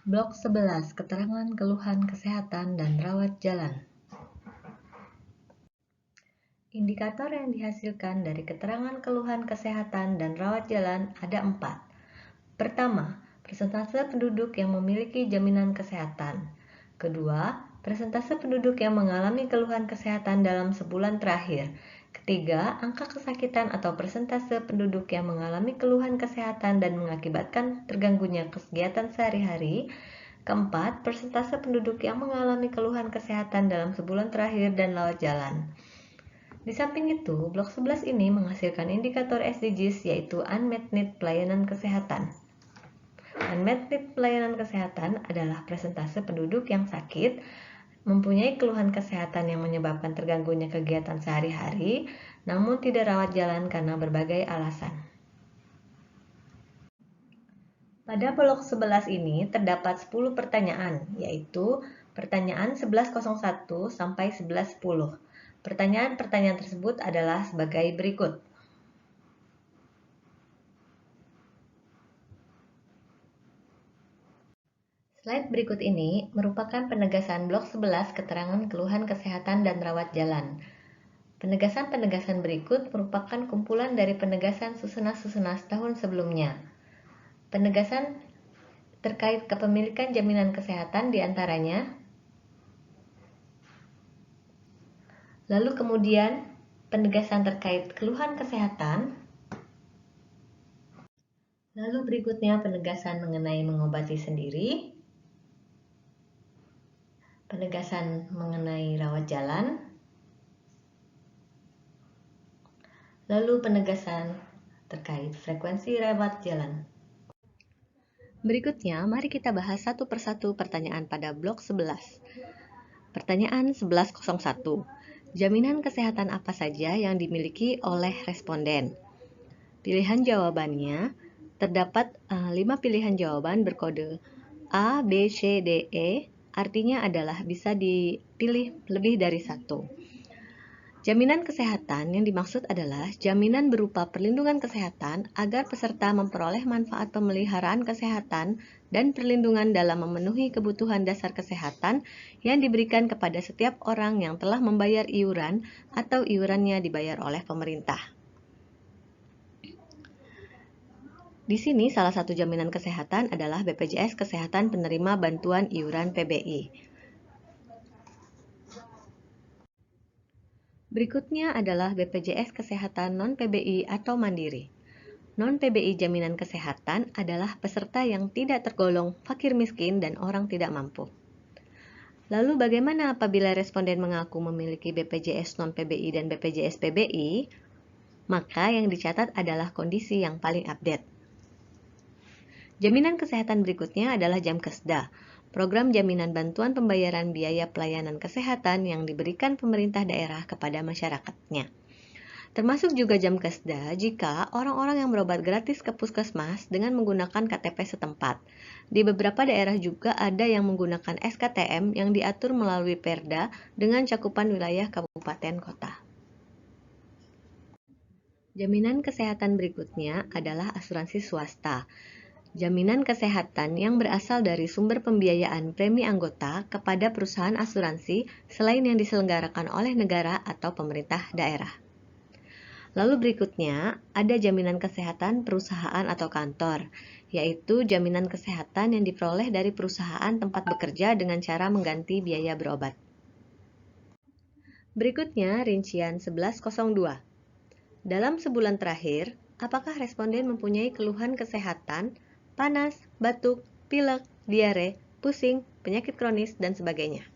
Blok 11, keterangan keluhan kesehatan dan rawat jalan. Indikator yang dihasilkan dari keterangan keluhan kesehatan dan rawat jalan ada 4. Pertama, persentase penduduk yang memiliki jaminan kesehatan. Kedua, persentase penduduk yang mengalami keluhan kesehatan dalam sebulan terakhir. Ketiga, angka kesakitan atau persentase penduduk yang mengalami keluhan kesehatan dan mengakibatkan terganggunya kegiatan sehari-hari. Keempat, persentase penduduk yang mengalami keluhan kesehatan dalam sebulan terakhir dan rawat jalan. Di samping itu, blok 11 ini menghasilkan indikator SDGs yaitu Unmet Need Pelayanan Kesehatan. Unmet Need Pelayanan Kesehatan adalah persentase penduduk yang sakit, mempunyai keluhan kesehatan yang menyebabkan terganggunya kegiatan sehari-hari, namun tidak rawat jalan karena berbagai alasan. Pada blok 11 ini terdapat 10 pertanyaan, yaitu pertanyaan 1101 sampai 1110. Pertanyaan-pertanyaan tersebut adalah sebagai berikut. Slide berikut ini merupakan penegasan blok 11 keterangan keluhan kesehatan dan rawat jalan. Penegasan-penegasan berikut merupakan kumpulan dari penegasan susunas-susunas tahun sebelumnya. Penegasan terkait kepemilikan jaminan kesehatan diantaranya. Lalu kemudian penegasan terkait keluhan kesehatan. Lalu berikutnya penegasan mengenai mengobati sendiri. Penegasan mengenai rawat jalan. Lalu penegasan terkait frekuensi rawat jalan. Berikutnya, mari kita bahas satu persatu pertanyaan pada blok 11. Pertanyaan 1101. Jaminan kesehatan apa saja yang dimiliki oleh responden? Pilihan jawabannya terdapat 5 pilihan jawaban berkode A, B, C, D, E. Artinya adalah bisa dipilih lebih dari satu. Jaminan kesehatan yang dimaksud adalah jaminan berupa perlindungan kesehatan agar peserta memperoleh manfaat pemeliharaan kesehatan dan perlindungan dalam memenuhi kebutuhan dasar kesehatan yang diberikan kepada setiap orang yang telah membayar iuran atau iurannya dibayar oleh pemerintah. Di sini salah satu jaminan kesehatan adalah BPJS Kesehatan penerima bantuan iuran PBI. Berikutnya adalah BPJS Kesehatan non-PBI atau mandiri. Non-PBI jaminan kesehatan adalah peserta yang tidak tergolong fakir miskin dan orang tidak mampu. Lalu bagaimana apabila responden mengaku memiliki BPJS non-PBI dan BPJS PBI? Maka yang dicatat adalah kondisi yang paling update. Jaminan kesehatan berikutnya adalah Jamkesda, program jaminan bantuan pembayaran biaya pelayanan kesehatan yang diberikan pemerintah daerah kepada masyarakatnya. Termasuk juga Jamkesda jika orang-orang yang berobat gratis ke puskesmas dengan menggunakan KTP setempat. Di beberapa daerah juga ada yang menggunakan SKTM yang diatur melalui Perda dengan cakupan wilayah kabupaten kota. Jaminan kesehatan berikutnya adalah asuransi swasta. Jaminan kesehatan yang berasal dari sumber pembiayaan premi anggota kepada perusahaan asuransi selain yang diselenggarakan oleh negara atau pemerintah daerah. Lalu berikutnya ada jaminan kesehatan perusahaan atau kantor, yaitu jaminan kesehatan yang diperoleh dari perusahaan tempat bekerja dengan cara mengganti biaya berobat. Berikutnya rincian 1102. Dalam sebulan terakhir, apakah responden mempunyai keluhan kesehatan, panas, batuk, pilek, diare, pusing, penyakit kronis, dan sebagainya?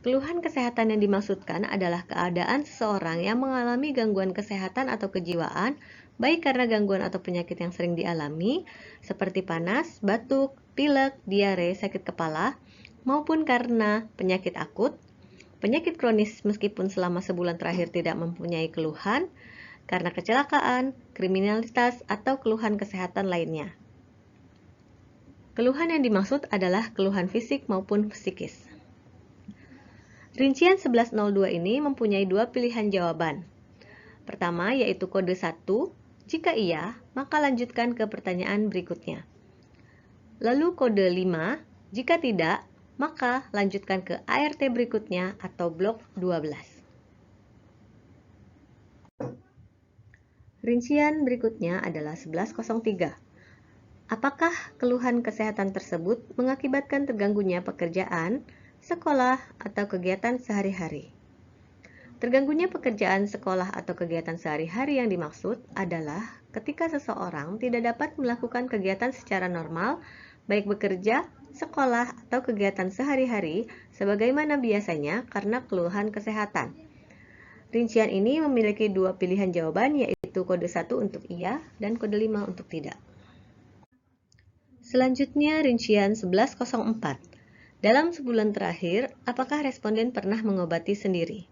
Keluhan kesehatan yang dimaksudkan adalah keadaan seseorang yang mengalami gangguan kesehatan atau kejiwaan, baik karena gangguan atau penyakit yang sering dialami, seperti panas, batuk, pilek, diare, sakit kepala, maupun karena penyakit akut, penyakit kronis meskipun selama sebulan terakhir tidak mempunyai keluhan, karena kecelakaan, kriminalitas, atau keluhan kesehatan lainnya. Keluhan yang dimaksud adalah keluhan fisik maupun psikis. Rincian 1102 ini mempunyai dua pilihan jawaban. Pertama yaitu kode 1, jika iya, maka lanjutkan ke pertanyaan berikutnya. Lalu kode 5, jika tidak, maka lanjutkan ke ART berikutnya atau blok 12. Rincian berikutnya adalah 1103. Apakah keluhan kesehatan tersebut mengakibatkan terganggunya pekerjaan, sekolah, atau kegiatan sehari-hari? Terganggunya pekerjaan, sekolah, atau kegiatan sehari-hari yang dimaksud adalah ketika seseorang tidak dapat melakukan kegiatan secara normal, baik bekerja, sekolah, atau kegiatan sehari-hari sebagaimana biasanya karena keluhan kesehatan. Rincian ini memiliki dua pilihan jawaban, yaitu kode 1 untuk iya dan kode 5 untuk tidak. Selanjutnya rincian 1104. Dalam sebulan terakhir, apakah responden pernah mengobati sendiri?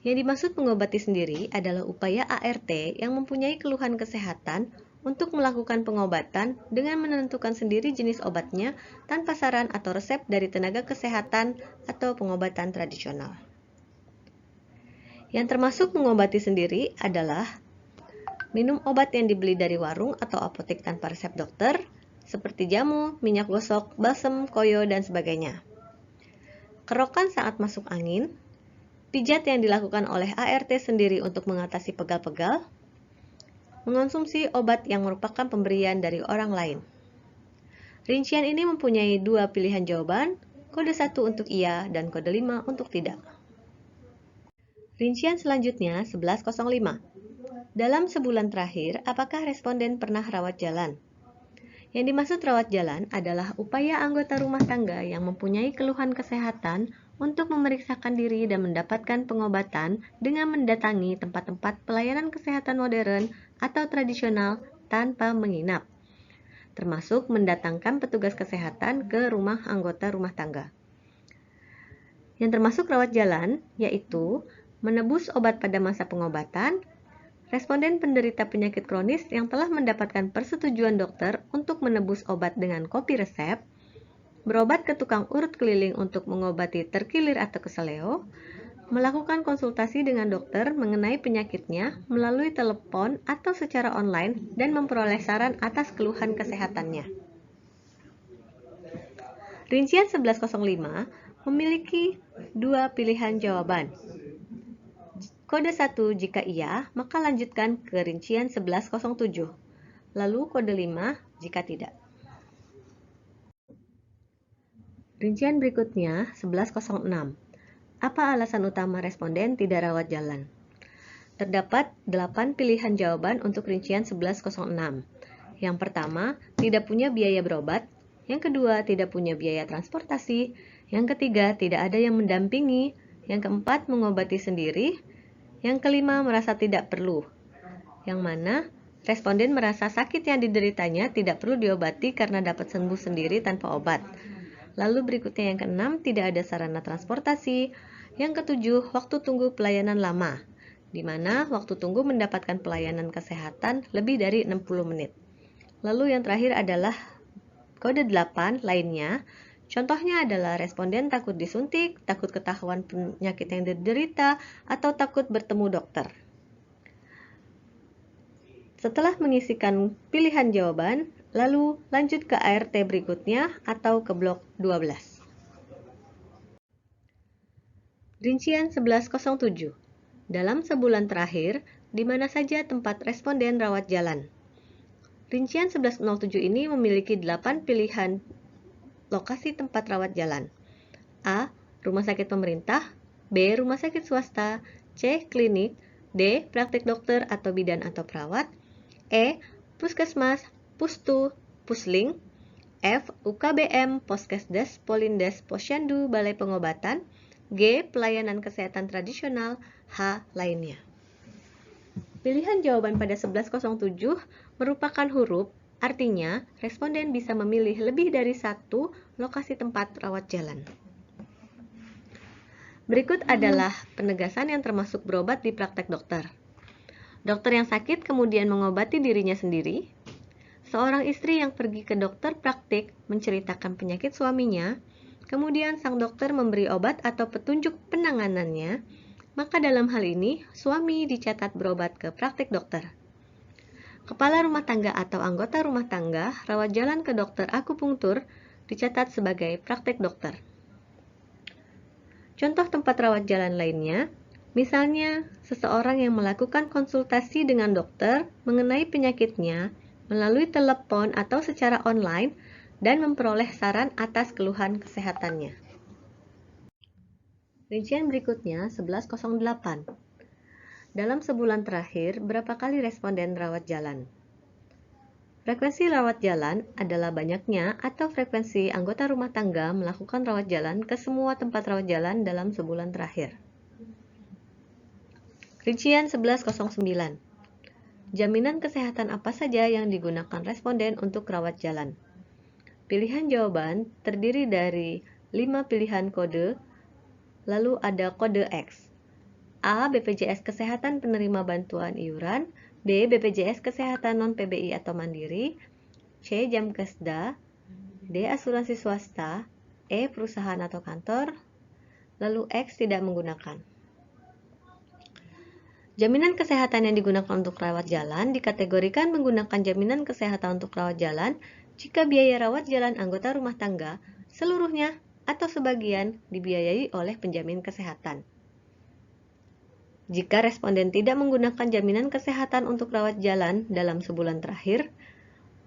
Yang dimaksud mengobati sendiri adalah upaya ART yang mempunyai keluhan kesehatan untuk melakukan pengobatan dengan menentukan sendiri jenis obatnya tanpa saran atau resep dari tenaga kesehatan atau pengobatan tradisional. Yang termasuk mengobati sendiri adalah minum obat yang dibeli dari warung atau apotek tanpa resep dokter, seperti jamu, minyak gosok, balsem, koyo, dan sebagainya. Kerokan saat masuk angin, pijat yang dilakukan oleh ART sendiri untuk mengatasi pegal-pegal, mengonsumsi obat yang merupakan pemberian dari orang lain. Rincian ini mempunyai dua pilihan jawaban, kode 1 untuk iya dan kode 5 untuk tidak. Rincian selanjutnya 1105. Dalam sebulan terakhir, apakah responden pernah rawat jalan? Yang dimaksud rawat jalan adalah upaya anggota rumah tangga yang mempunyai keluhan kesehatan untuk memeriksakan diri dan mendapatkan pengobatan dengan mendatangi tempat-tempat pelayanan kesehatan modern atau tradisional tanpa menginap, termasuk mendatangkan petugas kesehatan ke rumah anggota rumah tangga. Yang termasuk rawat jalan yaitu menebus obat pada masa pengobatan, responden penderita penyakit kronis yang telah mendapatkan persetujuan dokter untuk menebus obat dengan kopi resep, berobat ke tukang urut keliling untuk mengobati terkilir atau keseleo, melakukan konsultasi dengan dokter mengenai penyakitnya melalui telepon atau secara online, dan memperoleh saran atas keluhan kesehatannya. Rincian 1105 memiliki dua pilihan jawaban. Kode 1 jika iya, maka lanjutkan ke rincian 1107. Lalu kode 5 jika tidak. Rincian berikutnya 1106. Apa alasan utama responden tidak rawat jalan? Terdapat 8 pilihan jawaban untuk rincian 1106. Yang pertama, tidak punya biaya berobat. Yang kedua, tidak punya biaya transportasi. Yang ketiga, tidak ada yang mendampingi. Yang keempat, mengobati sendiri. Yang kelima, merasa tidak perlu. Yang mana responden merasa sakit yang dideritanya tidak perlu diobati karena dapat sembuh sendiri tanpa obat. Lalu berikutnya yang keenam, tidak ada sarana transportasi. Yang ketujuh, waktu tunggu pelayanan lama, di mana waktu tunggu mendapatkan pelayanan kesehatan lebih dari 60 menit. Lalu yang terakhir adalah kode 8 lainnya. Contohnya adalah responden takut disuntik, takut ketahuan penyakit yang diderita, atau takut bertemu dokter. Setelah mengisikan pilihan jawaban, lalu lanjut ke ART berikutnya atau ke blok 12. Rincian 1107. Dalam sebulan terakhir, di mana saja tempat responden rawat jalan? Rincian 1107 ini memiliki 8 pilihan lokasi tempat rawat jalan. A. Rumah sakit pemerintah. B. Rumah sakit swasta. C. Klinik. D. Praktik dokter atau bidan atau perawat. E. Puskesmas, Pustu, Pusling. F. UKBM, Poskesdes, Polindes, Posyandu, Balai Pengobatan. G. Pelayanan kesehatan tradisional. H. Lainnya. Pilihan jawaban pada 1107 merupakan huruf, artinya responden bisa memilih lebih dari satu lokasi tempat rawat jalan. Berikut adalah penegasan yang termasuk berobat di praktek dokter. Dokter yang sakit kemudian mengobati dirinya sendiri. Seorang istri yang pergi ke dokter praktik menceritakan penyakit suaminya, kemudian sang dokter memberi obat atau petunjuk penanganannya, maka dalam hal ini suami dicatat berobat ke praktik dokter. Kepala rumah tangga atau anggota rumah tangga rawat jalan ke dokter akupunktur dicatat sebagai praktek dokter. Contoh tempat rawat jalan lainnya, misalnya seseorang yang melakukan konsultasi dengan dokter mengenai penyakitnya melalui telepon atau secara online dan memperoleh saran atas keluhan kesehatannya. Rincian berikutnya 1108. Dalam sebulan terakhir, berapa kali responden rawat jalan? Frekuensi rawat jalan adalah banyaknya atau frekuensi anggota rumah tangga melakukan rawat jalan ke semua tempat rawat jalan dalam sebulan terakhir. Rincian 1109. Jaminan kesehatan apa saja yang digunakan responden untuk rawat jalan? Pilihan jawaban terdiri dari 5 pilihan kode, lalu ada kode X. A. BPJS Kesehatan penerima bantuan iuran, B. BPJS Kesehatan non-PBI atau mandiri, C. Jamkesda, D. Asuransi swasta, E. Perusahaan atau kantor, lalu X tidak menggunakan. Jaminan kesehatan yang digunakan untuk rawat jalan dikategorikan menggunakan jaminan kesehatan untuk rawat jalan jika biaya rawat jalan anggota rumah tangga seluruhnya atau sebagian dibiayai oleh penjamin kesehatan. Jika responden tidak menggunakan jaminan kesehatan untuk rawat jalan dalam sebulan terakhir,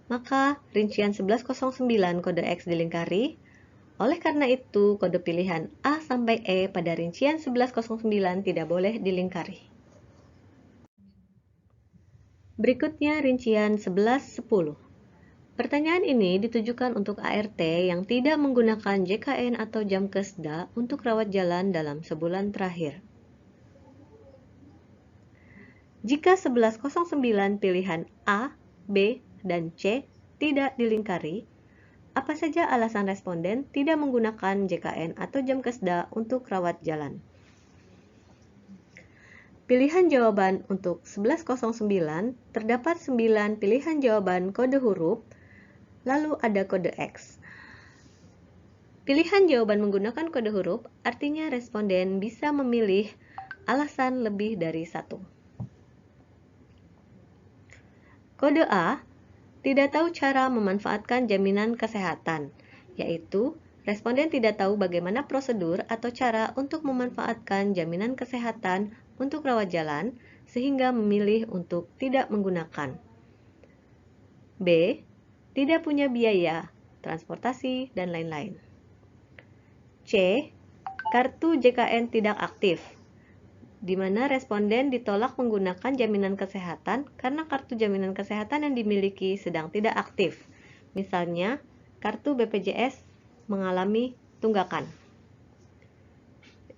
maka rincian 1109 kode X dilingkari. Oleh karena itu, kode pilihan A sampai E pada rincian 1109 tidak boleh dilingkari. Berikutnya rincian 1110. Pertanyaan ini ditujukan untuk ART yang tidak menggunakan JKN atau Jamkesda untuk rawat jalan dalam sebulan terakhir. Jika 1109 pilihan A, B, dan C tidak dilingkari, apa saja alasan responden tidak menggunakan JKN atau Jamkesda untuk rawat jalan? Pilihan jawaban untuk 1109 terdapat 9 pilihan jawaban kode huruf, lalu ada kode X. Pilihan jawaban menggunakan kode huruf artinya responden bisa memilih alasan lebih dari satu. Kode A, tidak tahu cara memanfaatkan jaminan kesehatan, yaitu responden tidak tahu bagaimana prosedur atau cara untuk memanfaatkan jaminan kesehatan untuk rawat jalan, sehingga memilih untuk tidak menggunakan. B, tidak punya biaya, transportasi, dan lain-lain. C, kartu JKN tidak aktif, di mana responden ditolak menggunakan jaminan kesehatan karena kartu jaminan kesehatan yang dimiliki sedang tidak aktif. Misalnya, kartu BPJS mengalami tunggakan.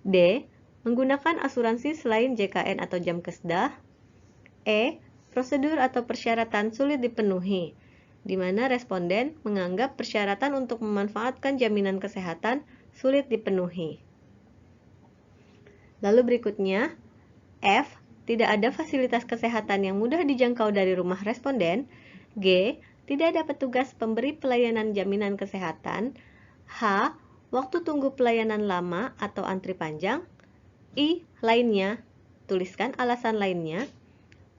D. Menggunakan asuransi selain JKN atau Jamkesda. E. Prosedur atau persyaratan sulit dipenuhi, di mana responden menganggap persyaratan untuk memanfaatkan jaminan kesehatan sulit dipenuhi. Lalu berikutnya, F. Tidak ada fasilitas kesehatan yang mudah dijangkau dari rumah responden. G. Tidak ada petugas pemberi pelayanan jaminan kesehatan. H. Waktu tunggu pelayanan lama atau antri panjang. I. Lainnya. Tuliskan alasan lainnya.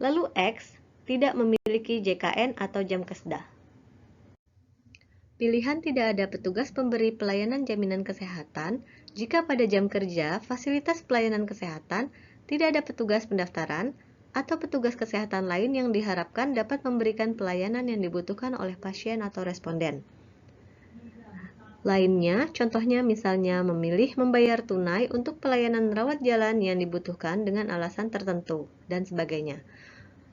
Lalu X. Tidak memiliki JKN atau Jamkesda. Pilihan tidak ada petugas pemberi pelayanan jaminan kesehatan jika pada jam kerja fasilitas pelayanan kesehatan tidak ada petugas pendaftaran atau petugas kesehatan lain yang diharapkan dapat memberikan pelayanan yang dibutuhkan oleh pasien atau responden. Lainnya, contohnya misalnya memilih membayar tunai untuk pelayanan rawat jalan yang dibutuhkan dengan alasan tertentu, dan sebagainya.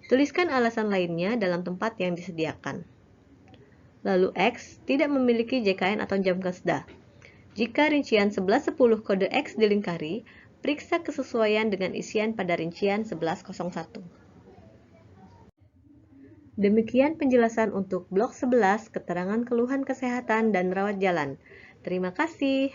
Tuliskan alasan lainnya dalam tempat yang disediakan. Lalu X tidak memiliki JKN atau Jamkesda. Jika rincian 1110 kode X dilingkari, periksa kesesuaian dengan isian pada rincian 1101. Demikian penjelasan untuk blok 11 keterangan keluhan kesehatan dan rawat jalan. Terima kasih.